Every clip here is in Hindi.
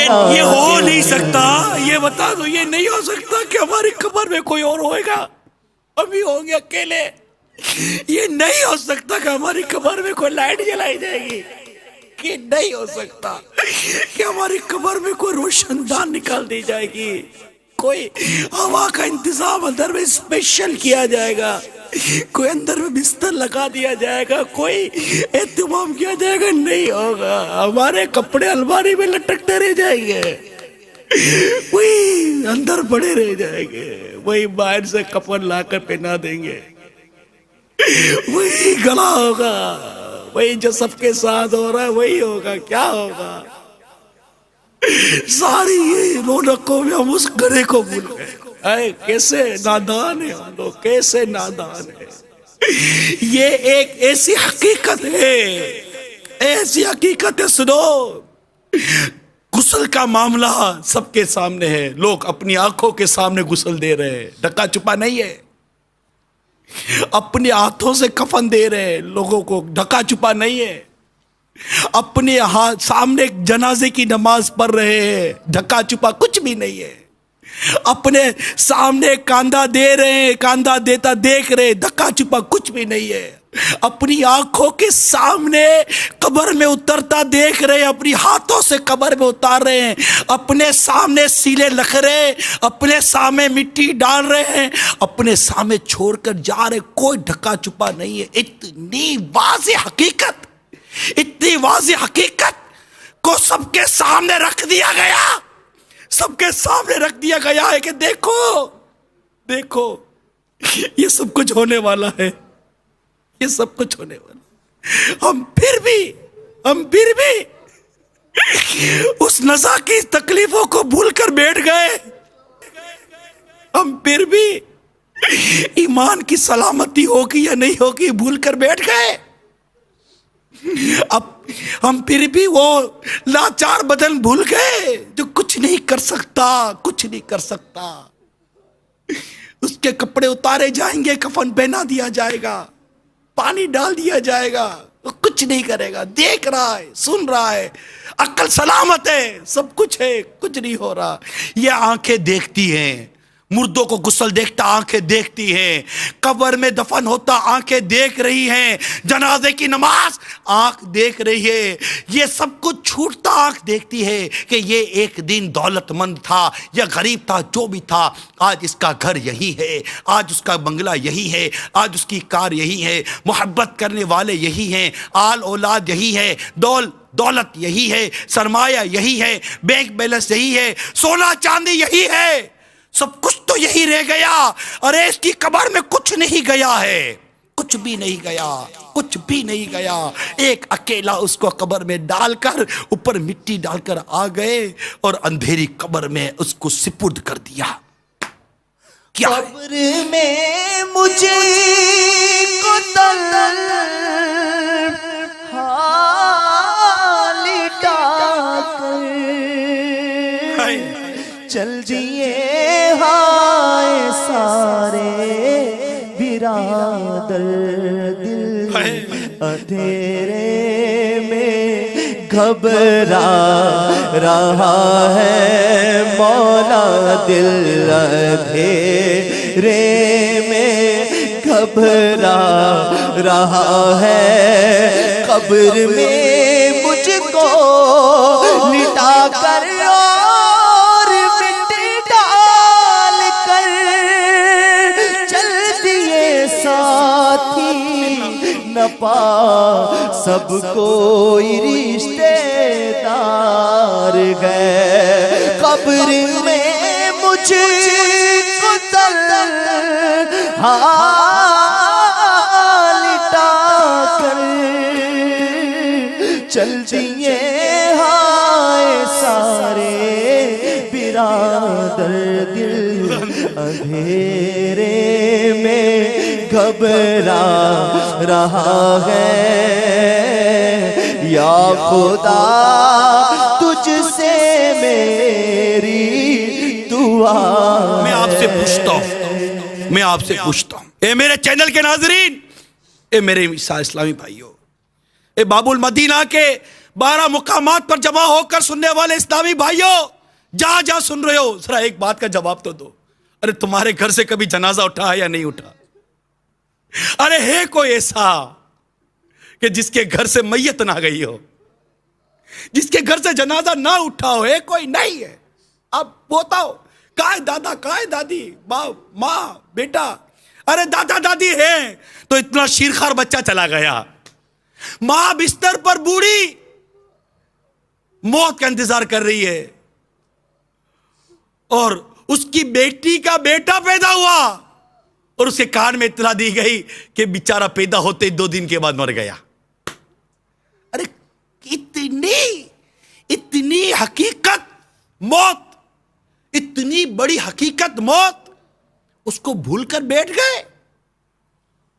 ये हो नहीं सकता। ये बता दो, ये नहीं हो सकता कि हमारी कब्र में कोई और होएगा, हम ही होंगे अकेले। ये नहीं हो सकता कि हमारी कब्र में कोई लाइट जलाई जाएगी। ये नहीं हो सकता कि हमारी कब्र में कोई रोशनदान निकाल दी जाएगी। कोई हवा का इंतजाम अंदर में स्पेशल किया जाएगा, कोई अंदर में बिस्तर लगा दिया जाएगा, कोई एहतमाम किया जाएगा। नहीं होगा। हमारे कपड़े अलमारी में लटकते रह जाएंगे, वही अंदर पड़े रह जाएंगे, वही बाहर से कफन लाकर पहना देंगे, वही गला होगा, वही जो सबके साथ हो रहा है वही होगा। क्या होगा? सारी ये रौनकों में हम उस गधे को भूल गए। कैसे नादान है हम लोग, कैसे नादान है। ये एक ऐसी हकीकत है, ऐसी हकीकत है। सुनो, गुस्ल का मामला सबके सामने है, लोग अपनी आंखों के सामने गुस्ल दे रहे हैं, ढका छुपा नहीं है। अपने हाथों से कफन दे रहे हैं लोगों को, ढका छुपा नहीं है। अपने हाथ सामने जनाजे की नमाज पढ़ रहे हैं, ढका छुपा कुछ भी नहीं है। अपने सामने कांधा दे रहे हैं, कांधा देता देख रहे, ढका छुपा कुछ भी नहीं है। अपनी आंखों के सामने कब्र में उतरता देख रहे, अपनी हाथों से कब्र में उतार रहे हैं, अपने सामने सीले लख रहे, अपने सामने मिट्टी डाल रहे हैं, अपने सामने छोड़कर जा रहे, कोई ढका छुपा नहीं है। इतनी वाज़ेह हकीकत, इतनी वाज़ेह हकीकत को सबके सामने रख दिया गया, सबके सामने रख दिया गया है कि देखो देखो ये सब कुछ होने वाला है, ये सब कुछ होने वाला। हम फिर भी उस नज़ा की तकलीफों को भूलकर बैठ गए। हम फिर भी ईमान की सलामती होगी या नहीं होगी भूलकर बैठ गए। अब हम फिर भी वो लाचार बदन भूल गए जो कुछ नहीं कर सकता, कुछ नहीं कर सकता। उसके कपड़े उतारे जाएंगे, कफन पहना दिया जाएगा, पानी डाल दिया जाएगा, वो कुछ नहीं करेगा। देख रहा है, सुन रहा है, अक्ल सलामत है, सब कुछ है, कुछ नहीं हो रहा। ये आंखें देखती हैं, मुर्दों को गुस्ल देखता आंखें देखती हैं, कब्र में दफन होता आंखें देख रही हैं, जनाजे की नमाज आंख देख रही है, ये सब कुछ छूटता आंख देखती है कि ये एक दिन दौलतमंद था या गरीब था, जो भी था, आज इसका घर यही है, आज उसका बंगला यही है, आज उसकी कार यही है, मोहब्बत करने वाले यही हैं, आल औलाद यही है, दौलत यही है, सरमाया यही है, बैंक बैलेंस यही है, सोना चांदी यही है, सब कुछ तो यही रह गया। अरे इसकी कब्र में कुछ नहीं गया है, कुछ भी नहीं गया, कुछ भी नहीं गया। एक अकेला उसको कब्र में डालकर, ऊपर मिट्टी डालकर आ गए और अंधेरी कब्र में उसको सिपुर्द कर दिया। क्या कब्र में मुझे को चल जिए हाय सारे बिरादर, दिल अंधेरे में घबरा रहा है मौला, दिल अंधेरे में घबरा रहा है। कब्र में मुझको लिटा कर न पा सब कोई रिश्तेदार गए। कब्र में मुझे लिटा कर चल दिए हाय सारे बिरादर, दिल अंधेरे में घबरा रहा है। या खुदा तुझसे मेरी दुआ, मैं आपसे पूछता हूं, मैं आपसे पूछता हूं, ए मेरे चैनल के नाजरीन, ए मेरे इस्लामी भाइयों, ए बाबुल मदीना के 12 मुकामात पर जमा होकर सुनने वाले इस्लामी भाइयों, जहां जहां सुन रहे हो, जरा एक बात का जवाब तो दो। अरे तुम्हारे घर से कभी जनाजा उठा है या नहीं उठा? अरे है कोई ऐसा कि जिसके घर से मैयत ना गई हो, जिसके घर से जनाजा ना उठा हो? है कोई? नहीं है। अब बताओ, कहाँ है दादा, कहाँ है दादी, बाप, माँ, बेटा? अरे दादा दादी है तो इतना शीरखार बच्चा चला गया। मां बिस्तर पर बूढ़ी मौत का इंतजार कर रही है, और उसकी बेटी का बेटा पैदा हुआ और उसके कान में इत्तला दी गई कि बेचारा पैदा होते 2 दिन के बाद मर गया। अरे इतनी इतनी हकीकत मौत, इतनी बड़ी हकीकत मौत, उसको भूलकर बैठ गए,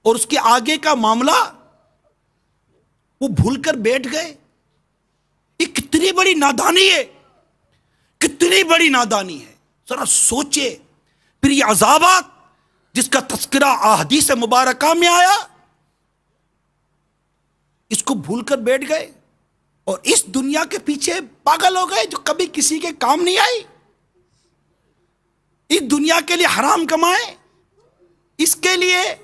और उसके आगे का मामला वो भूलकर बैठ गए। ये कितनी बड़ी नादानी है, कितनी बड़ी नादानी है। जरा सोचे। फिर ये अजाबात जिसका तस्करा अहादीस मुबारका में आया, इसको भूलकर बैठ गए और इस दुनिया के पीछे पागल हो गए जो कभी किसी के काम नहीं आई। इस दुनिया के लिए हराम कमाए, इसके लिए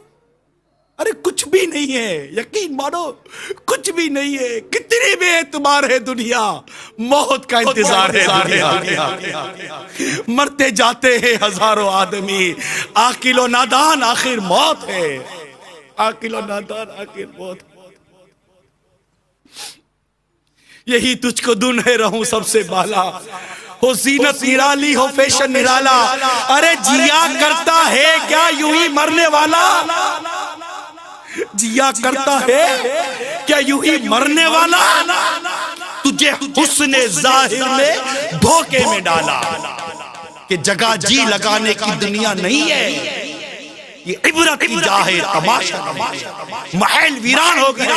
अरे कुछ भी नहीं है, यकीन मानो कुछ भी नहीं है। कितनी बेएतबार है दुनिया, मौत का इंतजार है। मरते जाते हैं हजारों आदमी, आकिलो नादान आखिर मौत है, आकिलो नादान आखिर मौत। यही तुझको दुन्हे रहूं सबसे बाला, हो जीनत निराली हो फैशन निराला। अरे जिया करता है क्या यूं ही मरने वाला? जिया करता है क्या यूं ही मरने वाला? तुझे हुस्ने जाहिर ने धोखे में डाला कि जगह जी लगाने की दुनिया नहीं है, ये इबरत की जा है तमाशा। महल वीरान हो गए,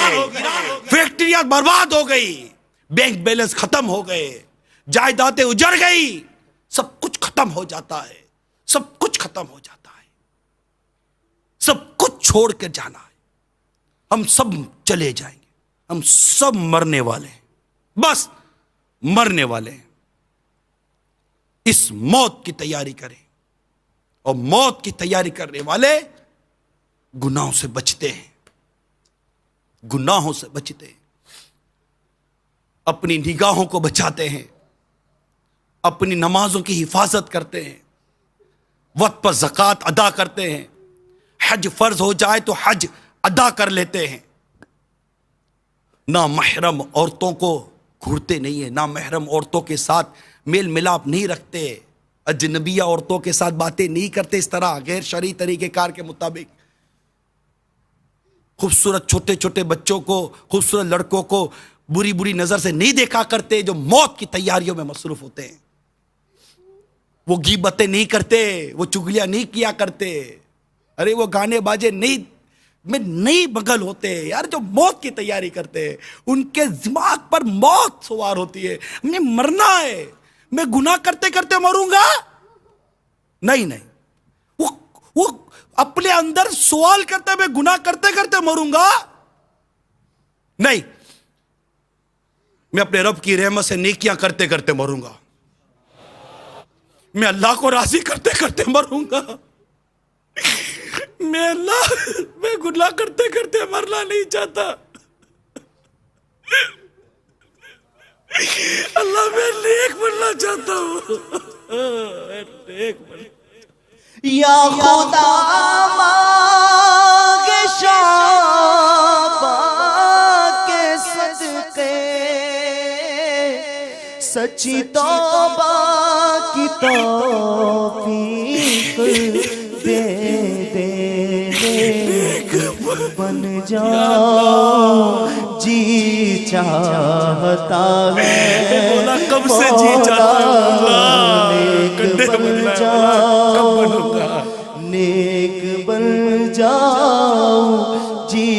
फैक्ट्रियां बर्बाद हो गई, बैंक बैलेंस खत्म हो गए, जायदादें उजड़ गई, सब कुछ खत्म हो जाता है, सब कुछ खत्म हो जाता है, सब कुछ छोड़ कर जाना है। हम सब चले जाएंगे, हम सब मरने वाले हैं, बस मरने वाले हैं। इस मौत की तैयारी करें, और मौत की तैयारी करने वाले गुनाहों से बचते हैं, गुनाहों से बचते हैं, अपनी निगाहों को बचाते हैं, अपनी नमाजों की हिफाजत करते हैं, वक्त पर ज़कात अदा करते हैं, हज फर्ज हो जाए तो हज अदा कर लेते हैं, ना महरम औरतों को घूरते नहीं है, ना महरम औरतों के साथ मेल मिलाप नहीं रखते, अजनबिया औरतों के साथ बातें नहीं करते इस तरह गैर शरई तरीक़ेकार के मुताबिक। खूबसूरत छोटे छोटे बच्चों को, खूबसूरत लड़कों को बुरी बुरी नजर से नहीं देखा करते, जो मौत की तैयारियों में मसरूफ होते हैं। वो गीबतें नहीं करते, वो चुगलियां नहीं किया करते, अरे वो गाने बाजे नहीं बगल होते यार, जो मौत की तैयारी करते हैं उनके दिमाग पर मौत सवार होती है। हमें मरना है, मैं गुनाह करते करते मरूंगा? नहीं नहीं, वो अपने अंदर सवाल करते मैं गुनाह करते करते मरूंगा? नहीं, मैं अपने रब की रहमत से नेकियां करते करते मरूंगा, मैं अल्लाह को राजी करते करते मरूंगा। मैं गुनाह करते करते मरना नहीं चाहता। अल्लाह मैं नेक बनना चाहता हूँ, नेक बनना। या खुदा मांगे शाबा के सदके, सच्ची तौबा की तौफीक दे दे, बन जाओ जी चाहता है, बोला कब से जी चाहता बन जाओ, नेक बन जाओ जी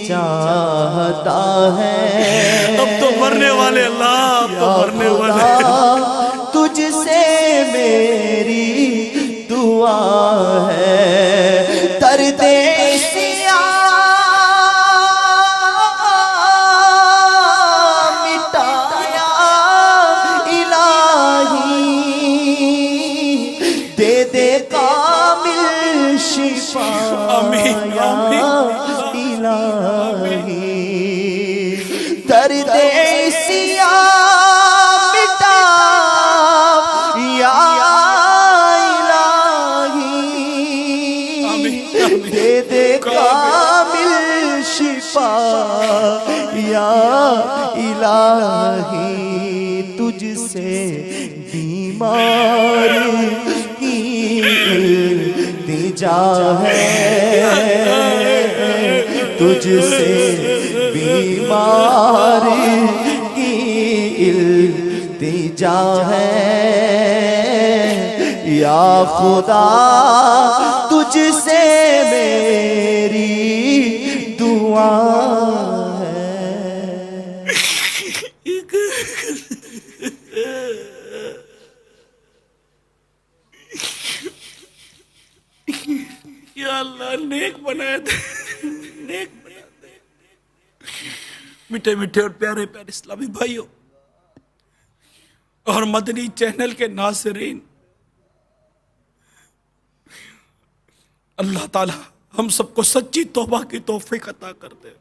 चाहता है। अब तो मरने वाले अल्लाह, अब तो मरने वाले। तुझसे मेरी दुआ है, दर्दे सिया मिटा शिफा आमीन, या आमीन। इलाही दर्द सिया मिटा या इलाही दे दे कामिल शिफा या इलाही तुझसे बीमार की इल्तिजा है तुझसे बीमार की इल्तिजा है या खुदा तुझसे मेरी दुआ या अल्लाह नेक बनाए दे, नेक बनाए दे। मीठे मीठे और प्यारे प्यारे इस्लामी भाइयों और मदनी चैनल के नाज़रीन, अल्लाह ताला हम सबको सच्ची तौबा की तौफीक अता कर दे।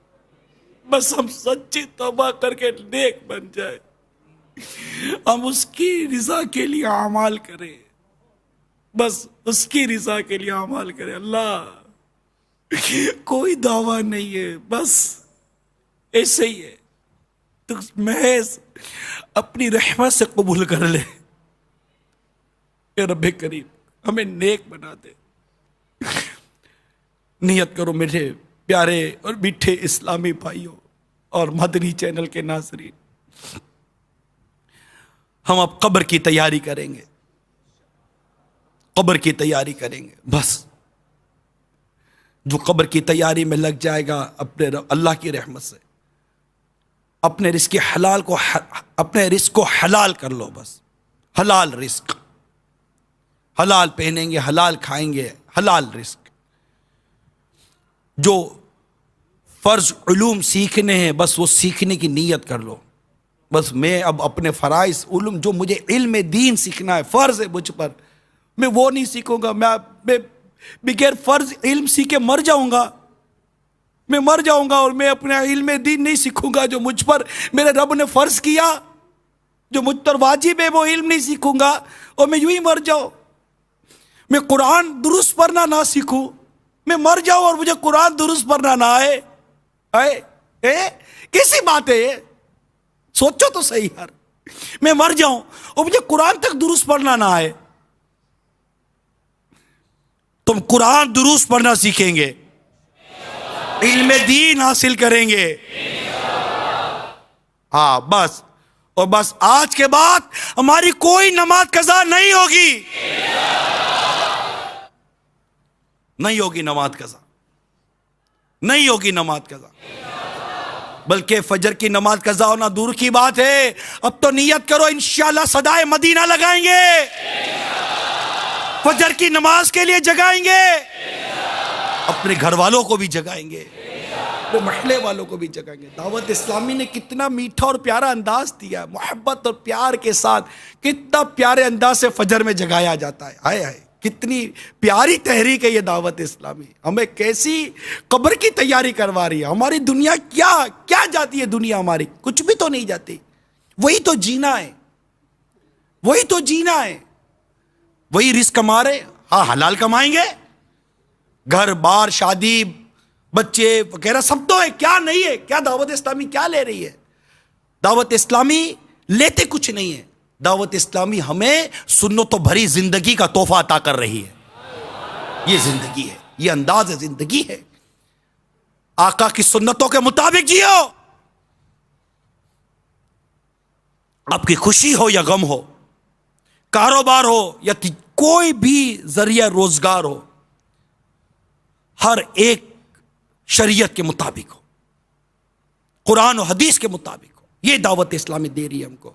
बस हम सच्ची तौबा करके नेक बन जाए, हम उसकी रिजा के लिए अमाल करें, बस उसकी रिजा के लिए अमाल करें। अल्लाह कोई दावा नहीं है, बस ऐसे ही है, तो महज अपनी रहमत से कबूल कर ले। रब्बे करीम हमें नेक बना दे। नियत करो मेरे प्यारे और मीठे इस्लामी भाइयों और मदनी चैनल के नाज़रीन, हम अब कब्र की तैयारी करेंगे, कब्र की तैयारी करेंगे। बस जो कब्र की तैयारी में लग जाएगा, अपने अल्लाह की रहमत से अपने रिस्क हलाल को अपने रिस्क को हलाल कर लो। बस हलाल रिस्क, हलाल पहनेंगे, हलाल खाएंगे, हलाल रिस्क। जो फर्ज उलूम सीखने हैं बस वो सीखने की नीयत कर लो। बस मैं अब अपने फ़राइज़ उलूम, जो मुझे इल्म दीन सीखना है, फ़र्ज़ है मुझ पर, मैं वो नहीं सीखूंगा। मैं बगैर फ़र्ज इल्म सीखे मर जाऊंगा, मैं मर जाऊंगा और मैं अपना इल्म दीन नहीं सीखूंगा जो मुझ पर मेरे रब ने फ़र्ज किया, जो मुझ पर वाजिब है, वो इल्म नहीं सीखूंगा और मैं यूं ही मर जाऊं। मैं कुरान दुरुस्त पढ़ना ना सीखूं, मैं मर जाऊं और मुझे कुरान दुरुस्त पढ़ना ना आए। कैसी बात है ये? सोचो तो सही यार, मैं मर जाऊं और मुझे कुरान तक दुरुस्त पढ़ना ना आए। तुम कुरान दुरुस्त पढ़ना सीखेंगे, इल्म दीन हासिल करेंगे। हाँ बस, और बस आज के बाद हमारी कोई नमाज कज़ा नहीं होगी, नहीं होगी नमाज कज़ा, नहीं होगी नमाज कज़ा। बल्कि फजर की नमाज कज़ा होना दूर की बात है, अब तो नियत करो इंशाअल्लाह सदाए मदीना लगाएंगे, फजर की नमाज के लिए जगाएंगे, अपने घर वालों को भी जगाएंगे, अपने महल्ले वालों को भी जगाएंगे। दावत इस्लामी ने कितना मीठा और प्यारा अंदाज दिया, मोहब्बत और प्यार के साथ कितना प्यारे अंदाज से फजर में जगाया जाता है। हाय हाय, कितनी प्यारी तहरीक है ये दावत इस्लामी। हमें कैसी कब्र की तैयारी करवा रही है। हमारी दुनिया क्या क्या जाती है, दुनिया हमारी कुछ भी तो नहीं जाती। वही तो जीना है, वही तो जीना है, वही रिस्क हमारे। हाँ हलाल कमाएंगे, घर बार शादी बच्चे वगैरह सब तो है, क्या नहीं है? क्या दावत इस्लामी क्या ले रही है? दावत इस्लामी लेते कुछ नहीं है। दावत इस्लामी हमें सुन्नतों भरी जिंदगी का तोहफा अता कर रही है। ये जिंदगी है, ये अंदाज जिंदगी है। आका की सुन्नतों के मुताबिक जियो। आपकी खुशी हो या गम हो, कारोबार हो या कोई भी जरिया रोजगार हो, हर एक शरीयत के मुताबिक हो, कुरान और हदीस के मुताबिक हो। यह दावत इस्लामी दे रही है हमको।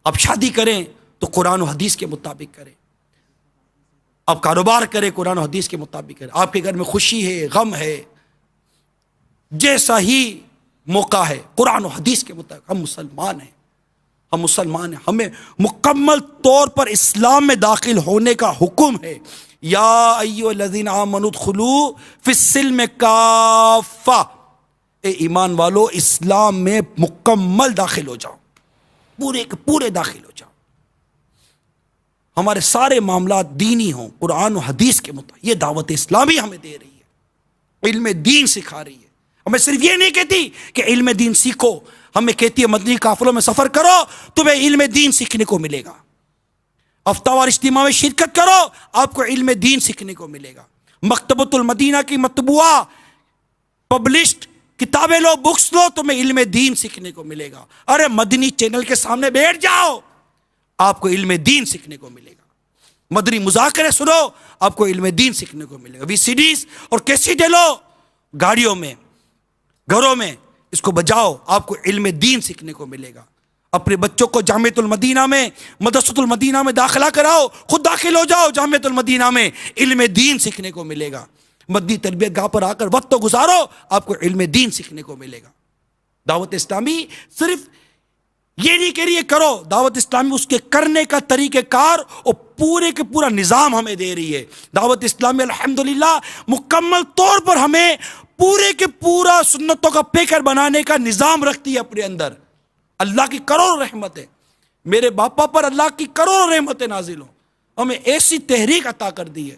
अब शादी करें तो कुरान और हदीस के मुताबिक करें, अब कारोबार करें कुरान और हदीस के मुताबिक करें। आपके घर में खुशी है, गम है, जैसा ही मौका है, कुरान और हदीस के मुताबिक। हम मुसलमान हैं, हम मुसलमान हैं, हमें मुकम्मल तौर पर इस्लाम में दाखिल होने का हुक्म है। या अय्युहल्लज़ीना आमनू उदखुलू फिस्सिल्म काफ़ा, ए ईमान वालो इस्लाम में मुकम्मल दाखिल हो जाओ, पूरे के पूरे दाखिल हो जाओ। हमारे सारे मामला दीनी हों, कुरान और हदीस के मुताबिक। ये दावत इस्लामी हमें दे रही है, इल्म दीन सिखा रही है। हमें सिर्फ ये नहीं कहती कि इल्म दीन सीखो, हमें कहती है मदनी काफिलों में सफर करो, तुम्हें इल्म दीन सीखने को मिलेगा। हफ्तावार इज्तिमा में शिरकत करो, आपको इल्म दीन सीखने को मिलेगा। मकतबतुल मदीना की मतबुआ पब्लिश्ड किताबें लो, बुक्स लो, तुम्हें इल्म दीन सीखने को मिलेगा। अरे मदनी चैनल के सामने बैठ जाओ, आपको इल्म दीन सीखने को मिलेगा। मदनी मुज़ाकरे सुनो, आपको इल्म दीन सीखने को मिलेगा। वीसीडीज और कैसेटें लो, गाड़ियों में, घरों में इसको बजाओ, आपको इल्म दीन सीखने को मिलेगा। अपने बच्चों को जामिअतुल मदीना में, मदरसतुल मदीना में दाखिला कराओ, खुद दाखिल हो जाओ जामिअतुल मदीना में, इल्म दीन सीखने को मिलेगा। मदनी तरबियत गाह पर आकर वक्त तो गुजारो, आपको इल्म दीन सीखने को मिलेगा। दावत इस्लामी सिर्फ ये नहीं कह रही है करो, दावत इस्लामी उसके करने का तरीक़ेकार और पूरे के पूरा निज़ाम हमें दे रही है। दावत इस्लामी अल्हम्दुलिल्लाह मुकम्मल तौर पर हमें पूरे के पूरा सुन्नतों का पेकर बनाने का निज़ाम रखती है अपने अंदर। अल्लाह की करोड़ों रहमतें, मेरे बापा पर अल्लाह की करोड़ों रहमतें नाजिल हो, हमें ऐसी तहरीक अता कर दी है।